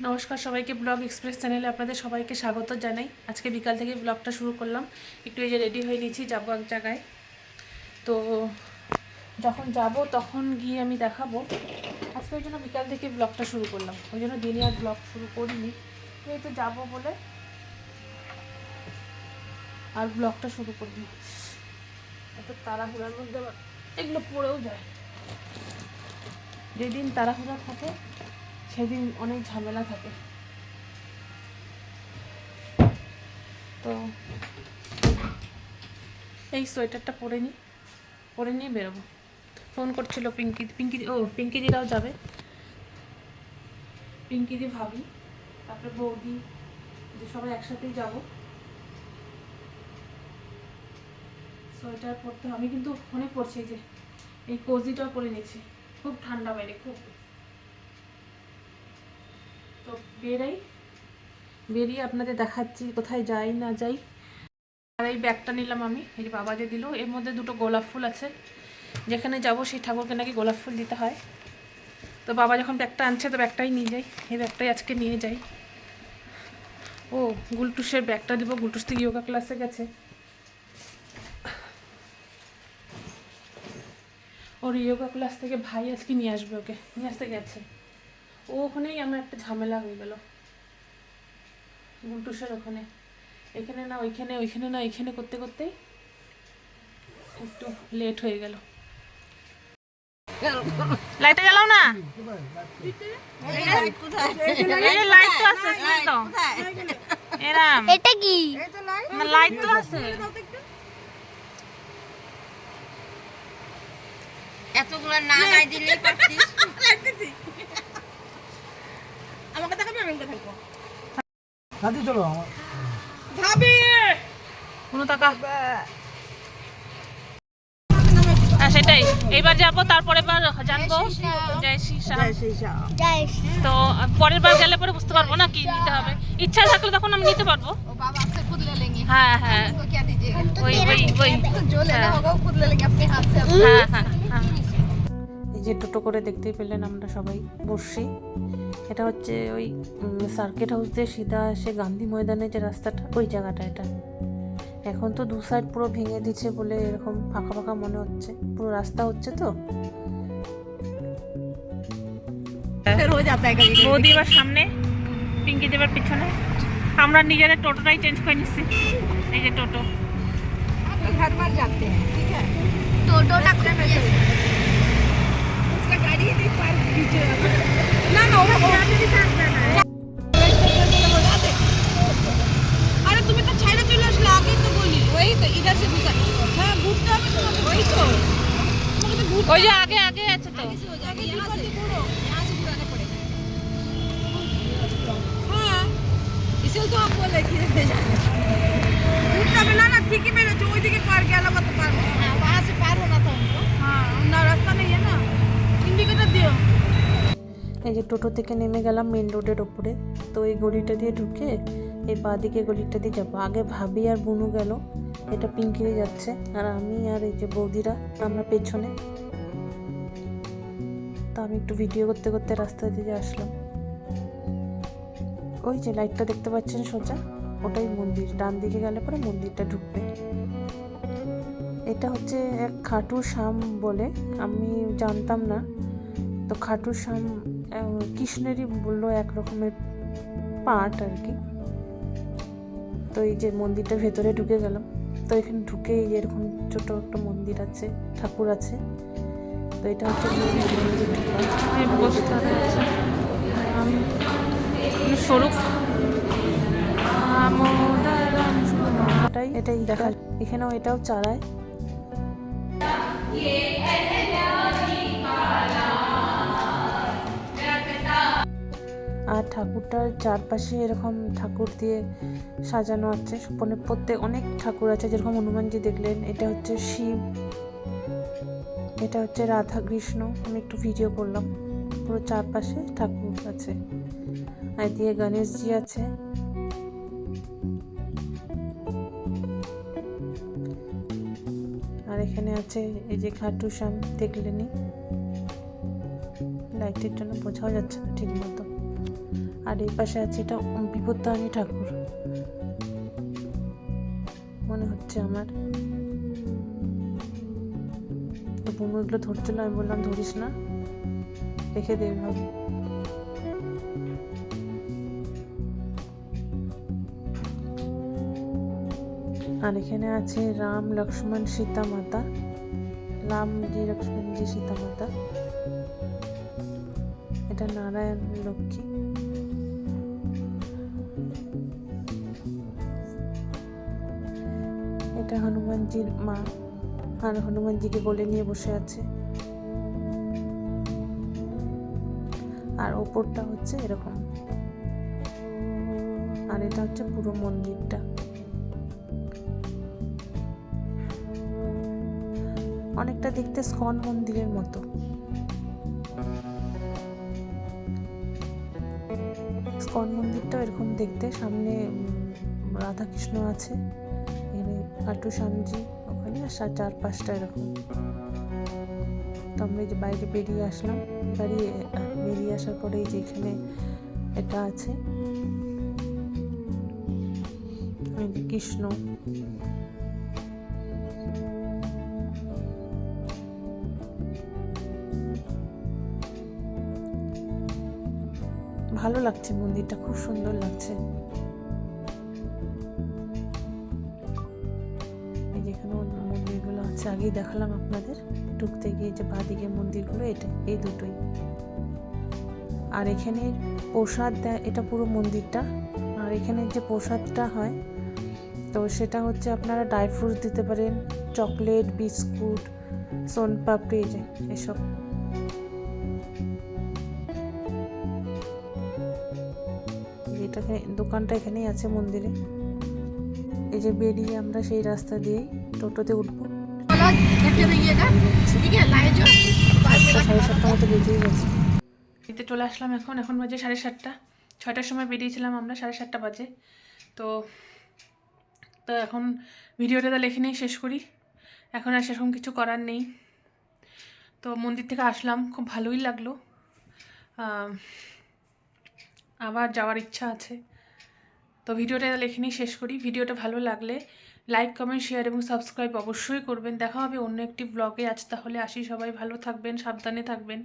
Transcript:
নমস্কার সবাইকে, blog express চ্যানেলে আপনাদের সবাইকে স্বাগত জানাই। আজকে বিকাল থেকে ব্লগটা শুরু করলাম। একটু এই যে রেডি হয়ে নিয়েছি, যাবো এক জায়গায়। তো যখন যাব তখন গিয়ে আমি দেখাবো। আজকে ওই জন্য বিকাল থেকে ব্লগটা শুরু করলাম, ওই জন্য দিনে আর ব্লগ শুরু করিনি। এই তো যাবো বলে আর ব্লগটা শুরু করিনি। এত তাড়াহুড়ার মধ্যে আবার এগুলো পড়েও যায়। যেদিন তাড়াহুড়া থাকে সেদিন অনেক ঝামেলা থাকে। তো এই সোয়েটারটা পরে নিয়ে বেরোবো। ফোন করছিল পিঙ্কিদিরাও যাবে, পিঙ্কিদি ভাবি, তারপরে বৌদি, যে সবাই একসাথেই যাব। সোয়েটার পরতে আমি কিন্তু অনেক পরছি, যে এই কোজিটাও পরে নিয়েছি, খুব ঠান্ডা বাইরে খুব। তো বেরিয়ে আপনাদের দেখাচ্ছি কোথায় যাই না যাই। আর এই ব্যাগটা নিলাম আমি, এই যে বাবা যে দিল, এর মধ্যে দুটো গোলাপ ফুল আছে। যেখানে যাব সেই ঠাকুরকে নাকি গোলাপ ফুল দিতে হয়। তো বাবা যখন ব্যাগটা আনছে তো ব্যাগটাই নিয়ে যাই, এই ব্যাগটাই আজকে নিয়ে যাই। ও গুলটুসের ব্যাগটা দিব, গুলটুস থেকে যোগা ক্লাসে গেছে। ওর যোগা ক্লাস থেকে ভাই আজকে নিয়ে আসবে, ওকে নিয়ে আসতে গেছে। ও ওখানেই আমার একটা ঝামেলা হয়ে গেল, গুলটুসের ওখানে, এখানে না ওইখানে, ওইখানে না এখানে করতে করতেই একটু লেট হয়ে গেল। লাইটটা জ্বালাও না, লাইট তো আছে তো, এরাম এটা কি না, লাইট তো আছে। এতগুলো না গাই দিলেই পারতিস। আমাকে দেখাবি, আমি দেখাবো। দাদি চলো আমার ভাবি কোনো টাকা, সেটাই এইবার যাবো, তারপরে বার জানবো। জয় শ্রী শ্যাম। তো পরের বার গেলে পরে বুঝতে পারবো না কি নিতে হবে। ইচ্ছা থাকলে তখন আমি নিতে পারবো। হ্যাঁ হ্যাঁ ওই এই যে টোটো করে দেখতেই পেলেন আমরা সবাই বসছি। এটা হচ্ছে ওই সার্কিট হাউস দিয়ে সিধা এসে গান্ধী ময়দানের যে রাস্তাটা, ওই জায়গাটা এটা। এখন তো দু সাইড পুরো ভেঙে দিচ্ছে বলে এরকম ফাঁকা ফাঁকা মনে হচ্ছে, পুরো রাস্তা হচ্ছে তো। বৌদি এবার সামনে, পিঙ্কি দেবার পিছনে, আমরা নিজেদের টোটোটাই চেঞ্জ করে নিচ্ছি। এই যে টোটো, আরে তুমি তো ছাইড়া চলে আসলে, আগেই তো বলি। ওই তো ইধার সে ঘুরতে, হ্যাঁ ঘুরতে হবে তো। ওই তো তোমাকে তো ঘুরতে, ওই যে আগে আগে আছে তো। আগে यहाँ से घूरो, यहाँ से घुराना पड़ेगा। हाँ इसलिए तो आप बोले कि घूरते হবে না। না ঠিকই বেরোচ্ছে, ওইদিকে পার গেল কত পার। হ্যাঁ वहाँ से पार होना था उनको। हाँ ना रास्ता नहीं है ना, इंडिकेटर दियो। এই যে টোটো থেকে নেমে গেলাম মেন রোডের ওপরে। তো এই গলিটা দিয়ে ঢুকে এই বাঁদিকে গলিটা দিয়ে যাবো। আগে ভাবি আর বুনু গেল, এটা পিঙ্কিরে যাচ্ছে, আর আমি আর এই যে বৌদিরা আমরা পেছনে। তো আমি একটু ভিডিও করতে করতে রাস্তা দিয়ে আসলাম। ওই যে লাইটটা দেখতে পাচ্ছেন সোজা, ওটাই মন্দির। ডান দিকে গেলে পরে মন্দিরটা ঢুকবে। এটা হচ্ছে এক খাটু শ্যাম বলে, আমি জানতাম না। তো খাটু শ্যাম কৃষ্ণেরই বললো এক রকমের পার্ট আর কি। তো এই যে মন্দিরটার ভেতরে ঢুকে গেলাম। তো এখানে ঢুকে এই যে এরকম ছোট একটা মন্দির আছে, ঠাকুর আছে। তো এটা হচ্ছে স্বরূপ, এটাই দেখা। এখানেও এটাও চালায়। আর ঠাকুরটার চারপাশে এরকম ঠাকুর দিয়ে সাজানো আছে। প্রত্যেক অনেক ঠাকুর আছে, যেরকম হনুমানজি দেখলেন, এটা হচ্ছে শিব, এটা হচ্ছে রাধা কৃষ্ণ। আমি একটু ভিডিও করলাম, পুরো চারপাশে ঠাকুর আছে। আর দিয়ে গণেশজি আছে। আর এখানে আছে এই যে খাটু শ্যাম, দেখলেনি লাইটের জন্য বোঝাও যাচ্ছে না ঠিক মতো। আর এই পাশে আছে এটা বিপত্তারিণী ঠাকুর মনে হচ্ছে আমার। তো বুনু এগুলো ধরছিল, আমি বললাম ধরিস না, রেখে দে এভাবে। আর এখানে আছে রাম লক্ষ্মণ সীতা মাতা, রামজি লক্ষ্মণজি সীতা মাতা। এটা নারায়ণ লক্ষ্মী। এটা হনুমানজির মা, আর হনুমানজিকে কোলে নিয়ে বসে আছে। আর ওপরটা হচ্ছে এরকম। আর এটা হচ্ছে পুরো মন্দিরটা। অনেকটা দেখতে স্কন মন্দিরের মতো। স্কন মন্দিরটাও এরকম দেখতে। সামনে রাধাকৃষ্ণ আছে, এখানে খাটু শ্যামজি ওখানে, আর চারপাশটা এরকম। তো আমরা এই যে বাইরে বেরিয়ে আসলাম, বেরিয়ে আসার পরে এই যে এখানে এটা আছে কৃষ্ণ। ভালো লাগছে, মন্দিরটা খুব সুন্দর লাগছে। এই যেখানে মন্দিরগুলো আছে আগেই দেখালাম আপনাদের, ঢুকতে গিয়ে যে বাঁদিকে মন্দিরগুলো এটা এই দুটোই। আর এখানে প্রসাদ দেয়, এটা পুরো মন্দিরটা। আর এখানে যে প্রসাদটা হয় তো সেটা হচ্ছে আপনারা ড্রাই ফ্রুটস দিতে পারেন, চকলেট, বিস্কুট, সোনপাপড়ি, এসব। দোকানটা এখানেই আছে মন্দিরে। এই যে বেরিয়ে আমরা সেই রাস্তা দিয়েই টোটোতে উঠবো। 7:30 মতো বেরিয়ে গেছে। এতে চলে আসলাম এখন বাজে 7:30। 6টার সময় বেরিয়েছিলাম আমরা, 7:30 বাজে। তো এখন ভিডিওটা তাহলে এখানেই শেষ করি। এখন আর সেরকম কিছু করার নেই। তো মন্দির থেকে আসলাম, খুব ভালোই লাগলো। আবার যাওয়ার ইচ্ছা আছে। তো ভিডিওটা তাহলে এখানেই শেষ করি। ভিডিওটা ভালো লাগলে লাইক, কমেন্ট, শেয়ার এবং সাবস্ক্রাইব অবশ্যই করবেন। দেখা হবে অন্য একটি ব্লগে। আজ তাহলে আসি, সবাই ভালো থাকবেন, সাবধানে থাকবেন।